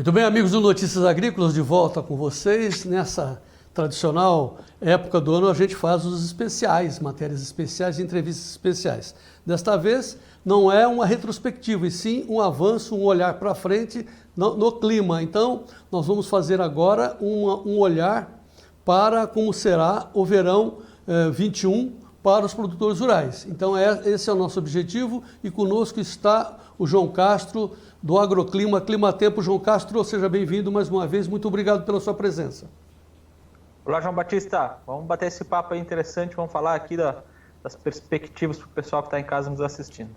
Muito bem, amigos do Notícias Agrícolas, de volta com vocês. Nessa tradicional época do ano, a gente faz os especiais, matérias especiais e entrevistas especiais. Desta vez, não é uma retrospectiva, e sim um avanço, um olhar para frente no clima. Então, nós vamos fazer agora um olhar para como será o verão 21 para os produtores rurais. Então, esse é o nosso objetivo, e conosco está o João Castro, do Agroclima Climatempo. João Castro, seja bem-vindo mais uma vez, muito obrigado pela sua presença. Olá, João Batista, vamos bater esse papo aí interessante, vamos falar aqui das perspectivas para o pessoal que está em casa nos assistindo.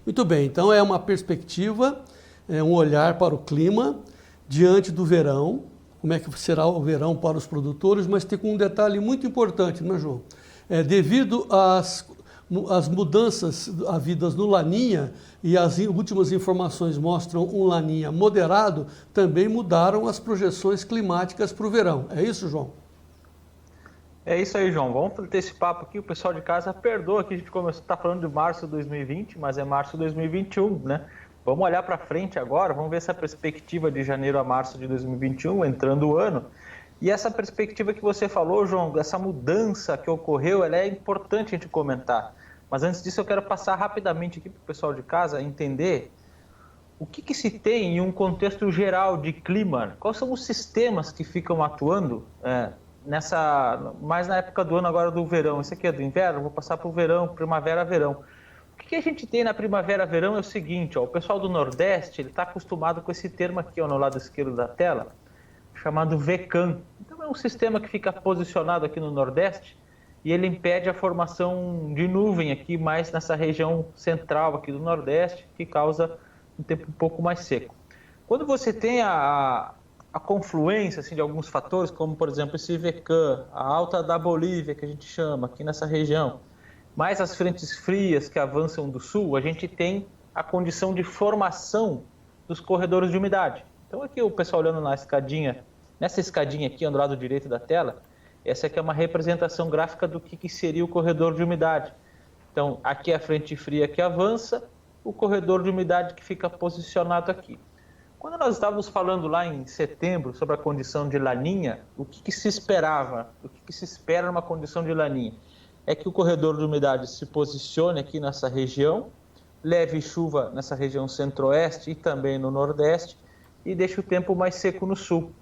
Muito bem, então é uma perspectiva, um olhar para o clima diante do verão, como é que será o verão para os produtores, mas tem um detalhe muito importante, né, João? Devido às mudanças havidas no Laninha, e as últimas informações mostram um Laninha moderado, também mudaram as projeções climáticas para o verão. É isso, João? É isso aí, João. Vamos ter esse papo aqui. O pessoal de casa perdoa que a gente está falando de março de 2020, mas é março de 2021, né? Vamos olhar para frente agora, vamos ver essa perspectiva de janeiro a março de 2021, entrando o ano. E essa perspectiva que você falou, João, essa mudança que ocorreu, ela é importante a gente comentar. Mas antes disso, eu quero passar rapidamente aqui para o pessoal de casa entender o que se tem em um contexto geral de clima. Quais são os sistemas que ficam atuando mais na época do ano agora do verão? Esse aqui é do inverno, vou passar para o verão, primavera, verão. O que a gente tem na primavera, verão é o seguinte, o pessoal do Nordeste está acostumado com esse termo aqui no lado esquerdo da tela, chamado VECAM. Então é um sistema que fica posicionado aqui no Nordeste e ele impede a formação de nuvem aqui mais nessa região central aqui do Nordeste, que causa um tempo um pouco mais seco. Quando você tem a confluência assim, de alguns fatores, como por exemplo esse VECAM, a alta da Bolívia que a gente chama aqui nessa região, mais as frentes frias que avançam do sul, a gente tem a condição de formação dos corredores de umidade. Então aqui o pessoal olhando nessa escadinha aqui do lado direito da tela, essa aqui é uma representação gráfica do que seria o corredor de umidade. Então aqui é a frente fria que avança, o corredor de umidade que fica posicionado aqui. Quando nós estávamos falando lá em setembro sobre a condição de Laninha, o que se esperava, o que se espera numa condição de Laninha? É que o corredor de umidade se posicione aqui nessa região, leve chuva nessa região centro-oeste e também no nordeste, e deixe o tempo mais seco no sul.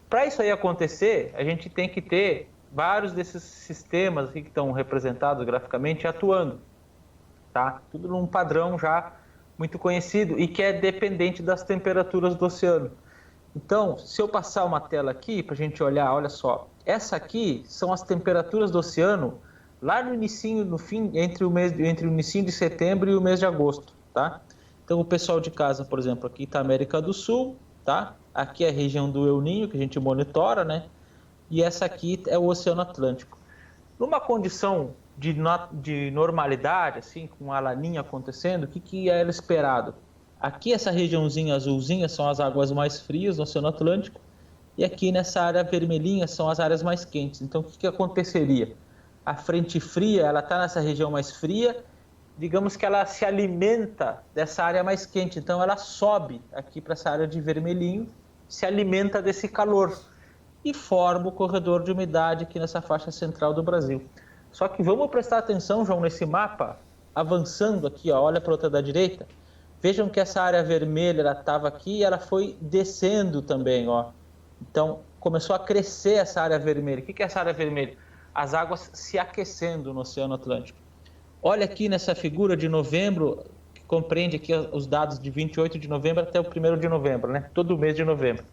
Para isso aí acontecer, a gente tem que ter vários desses sistemas aqui que estão representados graficamente atuando, tá? Tudo num padrão já muito conhecido e que é dependente das temperaturas do oceano. Então, se eu passar uma tela aqui para a gente olhar, olha só, essa aqui são as temperaturas do oceano lá no inicinho, no fim, entre o inicinho de setembro e o mês de agosto, tá? Então, o pessoal de casa, por exemplo, aqui está a América do Sul, tá? Aqui é a região do El Niño, que a gente monitora, né? E essa aqui é o Oceano Atlântico. Numa condição de normalidade, assim, com a laninha acontecendo, o que era esperado? Aqui, essa regiãozinha azulzinha são as águas mais frias do Oceano Atlântico, e aqui nessa área vermelhinha são as áreas mais quentes. Então, o que aconteceria? A frente fria, ela está nessa região mais fria, digamos que ela se alimenta dessa área mais quente, então ela sobe aqui para essa área de vermelhinho, se alimenta desse calor e forma o corredor de umidade aqui nessa faixa central do Brasil. Só que vamos prestar atenção, João, nesse mapa, avançando aqui, ó, olha para a outra da direita, vejam que essa área vermelha, ela estava aqui e ela foi descendo também, ó. Então, começou a crescer essa área vermelha. O que é essa área vermelha? As águas se aquecendo no Oceano Atlântico. Olha aqui nessa figura de novembro, que compreende aqui os dados de 28 de novembro até o 1º de novembro, né? Todo mês de novembro.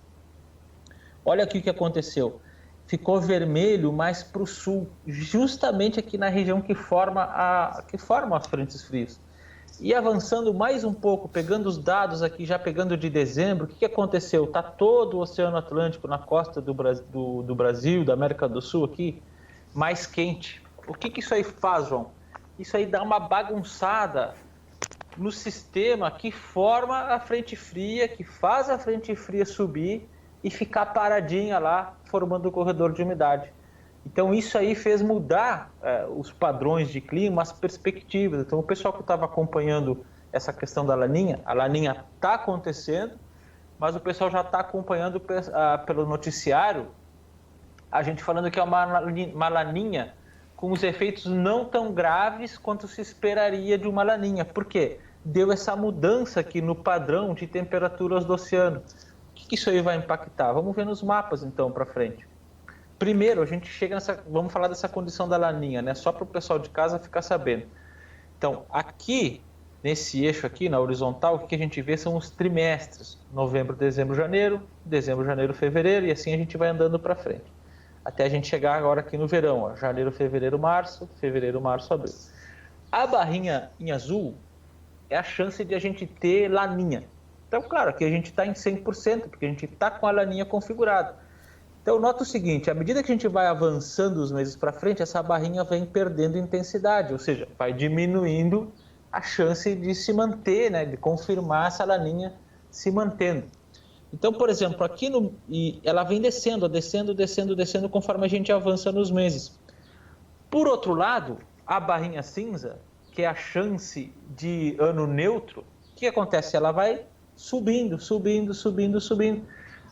Olha aqui o que aconteceu. Ficou vermelho mais para o sul, justamente aqui na região que forma as frentes frias. E avançando mais um pouco, pegando os dados aqui, já pegando de dezembro, o que aconteceu? Está todo o Oceano Atlântico na costa do Brasil, da América do Sul aqui, mais quente. O que isso aí faz, João? Isso aí dá uma bagunçada no sistema que forma a frente fria, que faz a frente fria subir e ficar paradinha lá, formando o corredor de umidade. Então isso aí fez mudar os padrões de clima, as perspectivas. Então o pessoal que estava acompanhando essa questão da laninha, a laninha está acontecendo, mas o pessoal já está acompanhando pelo noticiário a gente falando que é uma laninha com os efeitos não tão graves quanto se esperaria de uma laninha. Por quê? Deu essa mudança aqui no padrão de temperaturas do oceano. O que isso aí vai impactar? Vamos ver nos mapas então para frente. Primeiro, a gente chega vamos falar dessa condição da laninha, né? Só para o pessoal de casa ficar sabendo. Então, aqui, nesse eixo aqui, na horizontal, o que a gente vê são os trimestres. Novembro, dezembro, janeiro, fevereiro, e assim a gente vai andando para frente. Até a gente chegar agora aqui no verão, ó, janeiro, fevereiro, março, abril. A barrinha em azul é a chance de a gente ter laninha. Então, claro, aqui a gente está em 100%, porque a gente está com a laninha configurada. Então, nota o seguinte, à medida que a gente vai avançando os meses para frente, essa barrinha vem perdendo intensidade, ou seja, vai diminuindo a chance de se manter, né, de confirmar essa laninha se mantendo. Então, por exemplo, aqui ela vem descendo conforme a gente avança nos meses. Por outro lado, a barrinha cinza, que é a chance de ano neutro, o que acontece? Ela vai subindo,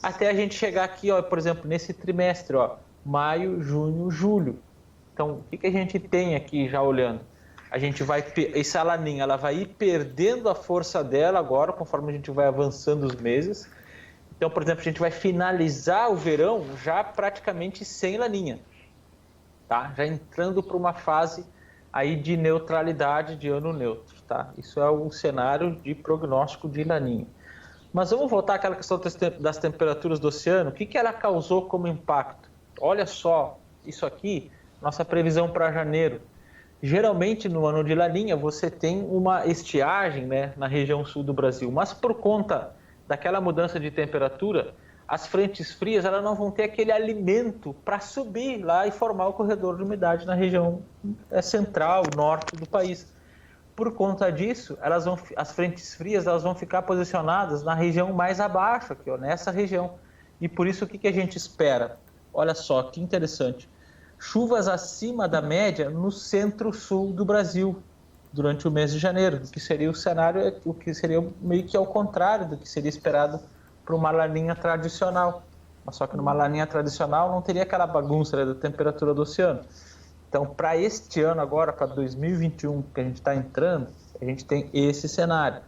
até a gente chegar aqui, ó, por exemplo, nesse trimestre, ó, maio, junho, julho. Então, o que a gente tem aqui já olhando? A gente essa laninha, ela vai ir perdendo a força dela agora, conforme a gente vai avançando os meses. Então, por exemplo, a gente vai finalizar o verão já praticamente sem laninha, tá? Já entrando para uma fase aí de neutralidade, de ano neutro, tá? Isso é um cenário de prognóstico de laninha. Mas vamos voltar àquela questão das temperaturas do oceano. O que ela causou como impacto? Olha só, isso aqui, nossa previsão para janeiro. Geralmente, no ano de laninha, você tem uma estiagem, né, na região sul do Brasil, mas por conta daquela mudança de temperatura, as frentes frias elas não vão ter aquele alimento para subir lá e formar o corredor de umidade na região central, norte do país. Por conta disso, as frentes frias elas vão ficar posicionadas na região mais abaixo, aqui, ó, nessa região. E por isso, o que a gente espera? Olha só, que interessante. Chuvas acima da média no centro-sul do Brasil durante o mês de janeiro, o que seria o cenário, o que seria meio que ao contrário do que seria esperado para uma laninha tradicional. Mas só que numa laninha tradicional não teria aquela bagunça, né, da temperatura do oceano. Então, para este ano agora, para 2021, que a gente está entrando, a gente tem esse cenário.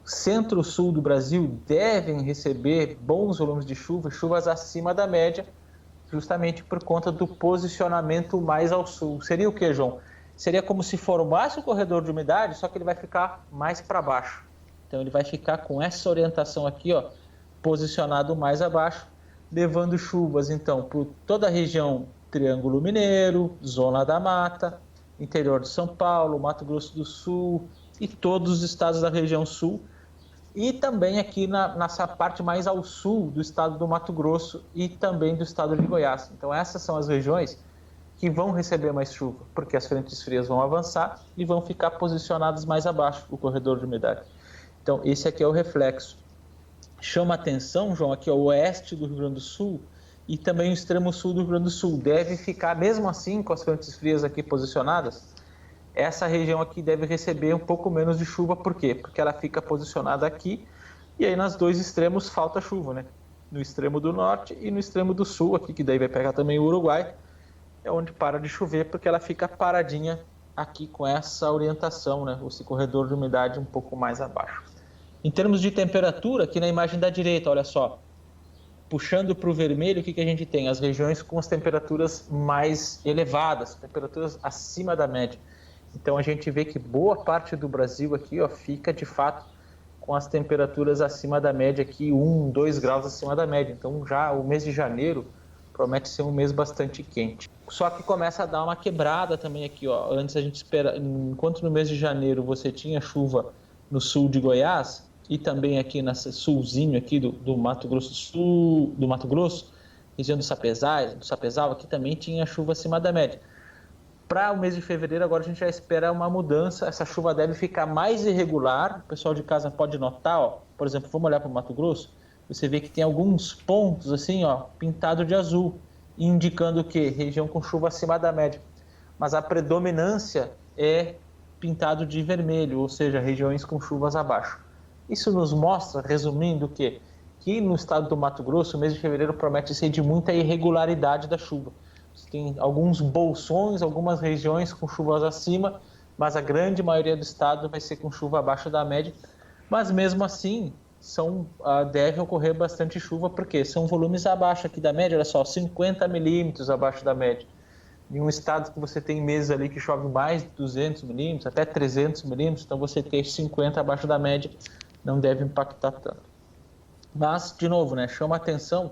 Centro-sul do Brasil devem receber bons volumes de chuva, chuvas acima da média, justamente por conta do posicionamento mais ao sul. Seria o que, João? Seria como se formasse o corredor de umidade, só que ele vai ficar mais para baixo. Então, ele vai ficar com essa orientação aqui, ó, posicionado mais abaixo, levando chuvas, então, por toda a região Triângulo Mineiro, Zona da Mata, interior de São Paulo, Mato Grosso do Sul e todos os estados da região sul, e também aqui nessa parte mais ao sul do estado do Mato Grosso e também do estado de Goiás. Então, essas são as regiões que vão receber mais chuva, porque as frentes frias vão avançar e vão ficar posicionadas mais abaixo do corredor de umidade. Então, esse aqui é o reflexo. Chama atenção, João, aqui é o oeste do Rio Grande do Sul e também o extremo sul do Rio Grande do Sul. Deve ficar, mesmo assim, com as frentes frias aqui posicionadas, essa região aqui deve receber um pouco menos de chuva. Por quê? Porque ela fica posicionada aqui e aí nos dois extremos falta chuva, né? No extremo do norte e no extremo do sul, aqui que daí vai pegar também o Uruguai, é onde para de chover porque ela fica paradinha aqui com essa orientação, né? Esse corredor de umidade um pouco mais abaixo. Em termos de temperatura, aqui na imagem da direita, olha só, puxando para o vermelho, o que a gente tem? As regiões com as temperaturas mais elevadas, temperaturas acima da média. Então, a gente vê que boa parte do Brasil aqui, ó, fica, de fato, com as temperaturas acima da média aqui, 1, 2 graus acima da média. Então, já o mês de janeiro promete ser um mês bastante quente. Só que começa a dar uma quebrada também aqui, ó. Antes a gente espera, enquanto no mês de janeiro você tinha chuva no sul de Goiás e também aqui no sulzinho aqui do Mato Grosso do Sul, do Mato Grosso, região do Sapezal, aqui também tinha chuva acima da média. Para o mês de fevereiro, agora a gente já espera uma mudança, essa chuva deve ficar mais irregular, o pessoal de casa pode notar, ó, por exemplo, vamos olhar para o Mato Grosso, você vê que tem alguns pontos assim, ó, pintado de azul, indicando o quê? Região com chuva acima da média. Mas a predominância é pintado de vermelho, ou seja, regiões com chuvas abaixo. Isso nos mostra, resumindo, o quê? que no estado do Mato Grosso, o mês de fevereiro promete ser de muita irregularidade da chuva. Você tem alguns bolsões, algumas regiões com chuvas acima, mas a grande maioria do estado vai ser com chuva abaixo da média. Mas mesmo assim, deve ocorrer bastante chuva, porque são volumes abaixo aqui da média, olha só, 50 milímetros abaixo da média. Em um estado que você tem meses ali que chove mais de 200 milímetros, até 300 milímetros, então você ter 50 abaixo da média não deve impactar tanto. Mas, de novo, né, chama a atenção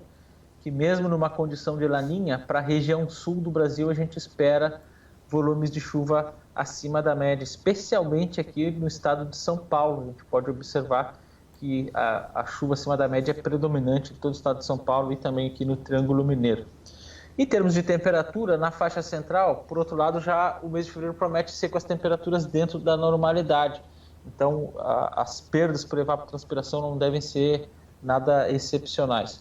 que mesmo numa condição de laninha, para a região sul do Brasil a gente espera volumes de chuva acima da média, especialmente aqui no estado de São Paulo. A gente pode observar que a chuva acima da média é predominante em todo o estado de São Paulo e também aqui no Triângulo Mineiro. Em termos de temperatura, na faixa central, por outro lado, já o mês de fevereiro promete ser com as temperaturas dentro da normalidade. Então, as perdas por evapotranspiração não devem ser nada excepcionais.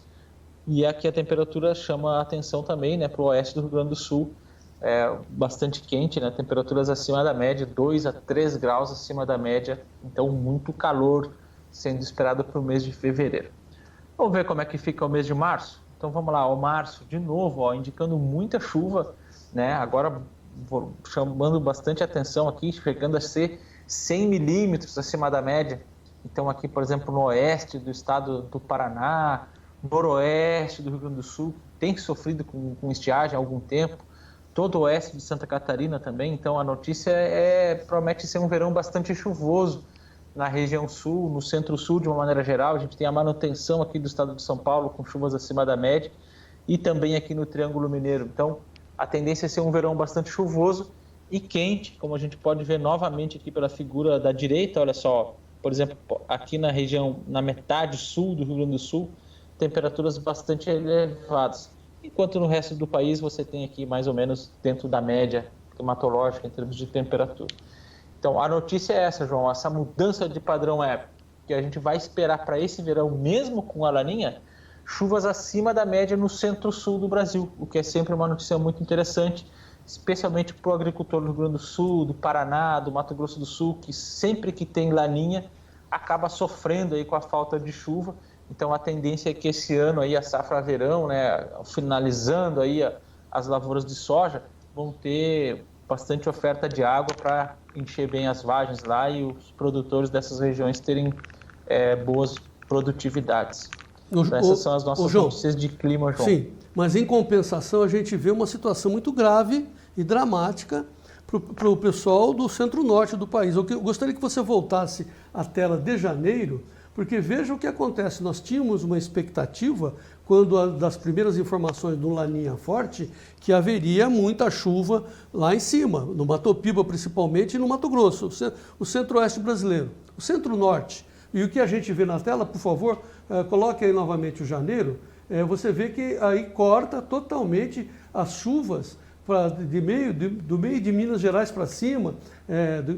E aqui a temperatura chama a atenção também, né, para o oeste do Rio Grande do Sul, bastante quente, né, temperaturas acima da média, 2 a 3 graus acima da média, então muito calor sendo esperado para o mês de fevereiro. Vamos ver como é que fica o mês de março? Então vamos lá, o março, de novo, indicando muita chuva, né? Agora chamando bastante atenção aqui, chegando a ser 100 milímetros acima da média. Então aqui, por exemplo, no oeste do estado do Paraná, noroeste do Rio Grande do Sul, tem sofrido com estiagem há algum tempo, todo o oeste de Santa Catarina também. Então a notícia promete ser um verão bastante chuvoso na região sul, no centro-sul de uma maneira geral. A gente tem a manutenção aqui do estado de São Paulo com chuvas acima da média e também aqui no Triângulo Mineiro. Então, a tendência é ser um verão bastante chuvoso e quente, como a gente pode ver novamente aqui pela figura da direita. Olha só, por exemplo, aqui na região, na metade sul do Rio Grande do Sul, temperaturas bastante elevadas. Enquanto no resto do país você tem aqui mais ou menos dentro da média climatológica em termos de temperatura. Então, a notícia é essa, João, essa mudança de padrão que a gente vai esperar para esse verão, mesmo com a laninha, chuvas acima da média no centro-sul do Brasil, o que é sempre uma notícia muito interessante, especialmente para o agricultor do Rio Grande do Sul, do Paraná, do Mato Grosso do Sul, que sempre que tem laninha acaba sofrendo aí com a falta de chuva. Então, a tendência é que esse ano aí a safra verão, né, finalizando aí as lavouras de soja, vão ter bastante oferta de água para encher bem as vargens lá e os produtores dessas regiões terem boas produtividades. Então, essas são as nossas notícias de clima, João. Sim, mas em compensação a gente vê uma situação muito grave e dramática para o pessoal do centro-norte do país. Eu gostaria que você voltasse à tela de janeiro, porque veja o que acontece. Nós tínhamos uma expectativa, quando das primeiras informações do Laninha forte, que haveria muita chuva lá em cima, no Mato Piba principalmente e no Mato Grosso, o centro-oeste brasileiro. O centro-norte. E o que a gente vê na tela, por favor, coloque aí novamente o janeiro, você vê que aí corta totalmente as chuvas do meio de Minas Gerais para cima,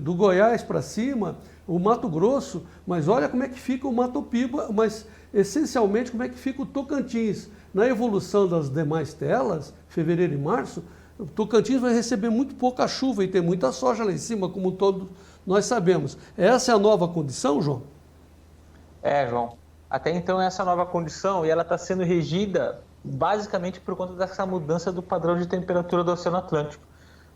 do Goiás para cima, o Mato Grosso, mas olha como é que fica o Mato Piba, mas essencialmente como é que fica o Tocantins. Na evolução das demais telas, fevereiro e março, o Tocantins vai receber muito pouca chuva e tem muita soja lá em cima, como todos nós sabemos. Essa é a nova condição, João? João. Até então essa nova condição, e ela está sendo regida basicamente por conta dessa mudança do padrão de temperatura do Oceano Atlântico.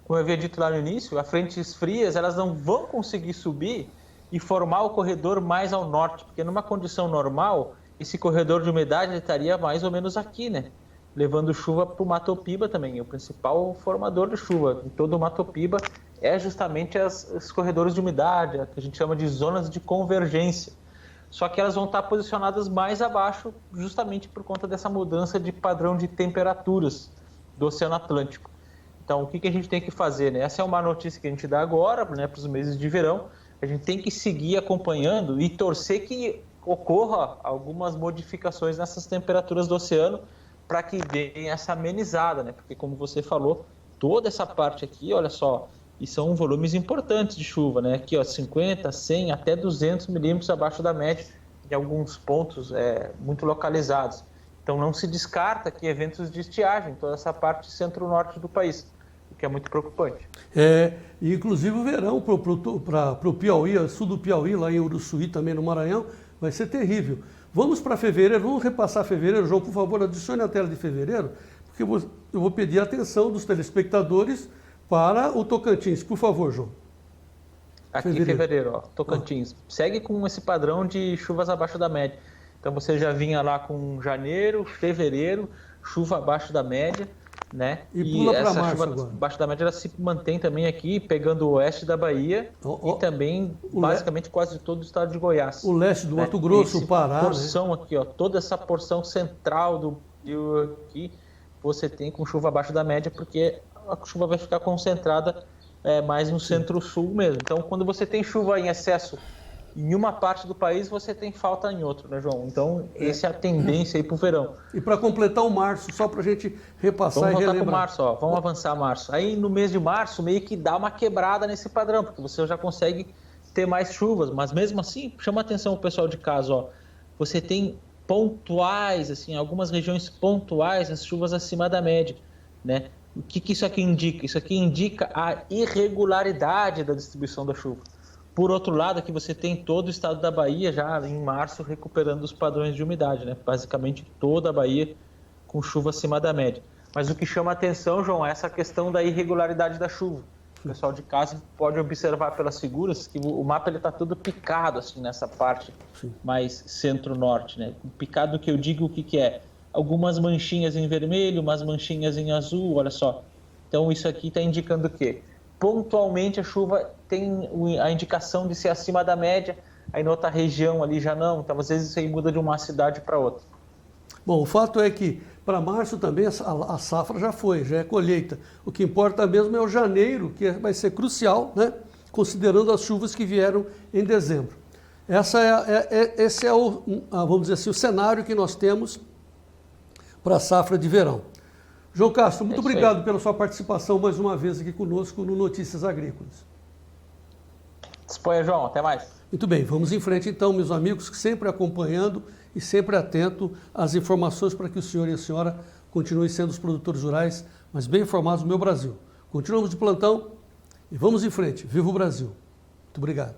Como eu havia dito lá no início, as frentes frias elas não vão conseguir subir e formar o corredor mais ao norte, porque numa condição normal, esse corredor de umidade estaria mais ou menos aqui, né? Levando chuva para o Mato Piba também. O principal formador de chuva em todo o Mato Piba é justamente os corredores de umidade, que a gente chama de zonas de convergência. Só que elas vão estar posicionadas mais abaixo, justamente por conta dessa mudança de padrão de temperaturas do Oceano Atlântico. Então, o que a gente tem que fazer, né? Essa é uma notícia que a gente dá agora, né, para os meses de verão. A gente tem que seguir acompanhando e torcer que ocorra algumas modificações nessas temperaturas do oceano para que deem essa amenizada, né? Porque, como você falou, toda essa parte aqui, olha só, e são volumes importantes de chuva, né? Aqui, ó, 50, 100, até 200 milímetros abaixo da média, em alguns pontos muito localizados. Então, não se descarta que eventos de estiagem, toda essa parte centro-norte do país, o que é muito preocupante. Inclusive o verão para o Piauí, sul do Piauí, lá em Uruçuí, também no Maranhão, vai ser terrível. Vamos para fevereiro, vamos repassar fevereiro. João, por favor, adicione a tela de fevereiro, porque eu vou pedir a atenção dos telespectadores para o Tocantins. Por favor, João. Aqui fevereiro, ó, Tocantins. Segue com esse padrão de chuvas abaixo da média. Então você já vinha lá com janeiro, fevereiro, chuva abaixo da média, né? E pula para essa março chuva agora. abaixo da média ela se mantém também aqui, pegando o oeste da Bahia e também basicamente quase todo o estado de Goiás. O leste do Mato Grosso, o Pará. Porção, né? Aqui, ó, toda essa porção central do Brasil aqui, você tem com chuva abaixo da média, porque a chuva vai ficar concentrada mais no centro-sul mesmo. Então, quando você tem chuva em excesso em uma parte do país, você tem falta em outro, né, João? Então, essa é a tendência aí para o verão. E para completar o março, só para a gente repassar e relembrar. Vamos voltar com março, ó. Vamos avançar março. Aí, no mês de março, meio que dá uma quebrada nesse padrão, porque você já consegue ter mais chuvas, mas mesmo assim, chama atenção o pessoal de casa, ó. Você tem pontuais, assim, algumas regiões pontuais, as chuvas acima da média, né? O que isso aqui indica? Isso aqui indica a irregularidade da distribuição da chuva. Por outro lado, aqui você tem todo o estado da Bahia já em março recuperando os padrões de umidade, né? Basicamente toda a Bahia com chuva acima da média. Mas o que chama a atenção, João, é essa questão da irregularidade da chuva. O pessoal de casa pode observar pelas figuras que o mapa está todo picado assim nessa parte mais centro-norte, né? Picado que eu digo o que é? Algumas manchinhas em vermelho, umas manchinhas em azul, olha só. Então isso aqui está indicando o quê? Pontualmente a chuva tem a indicação de ser acima da média, aí na outra região ali já não, então às vezes isso aí muda de uma cidade para outra. Bom, o fato é que para março também a safra já é colheita. O que importa mesmo é o janeiro, que vai ser crucial, né? Considerando as chuvas que vieram em dezembro. Esse é o, vamos dizer assim, o cenário que nós temos para a safra de verão. João Castro, muito obrigado pela sua participação mais uma vez aqui conosco no Notícias Agrícolas. Disponha, João. Até mais. Muito bem, vamos em frente então, meus amigos, sempre acompanhando e sempre atento às informações para que o senhor e a senhora continuem sendo os produtores rurais mais bem informados do meu Brasil. Continuamos de plantão e vamos em frente. Viva o Brasil. Muito obrigado.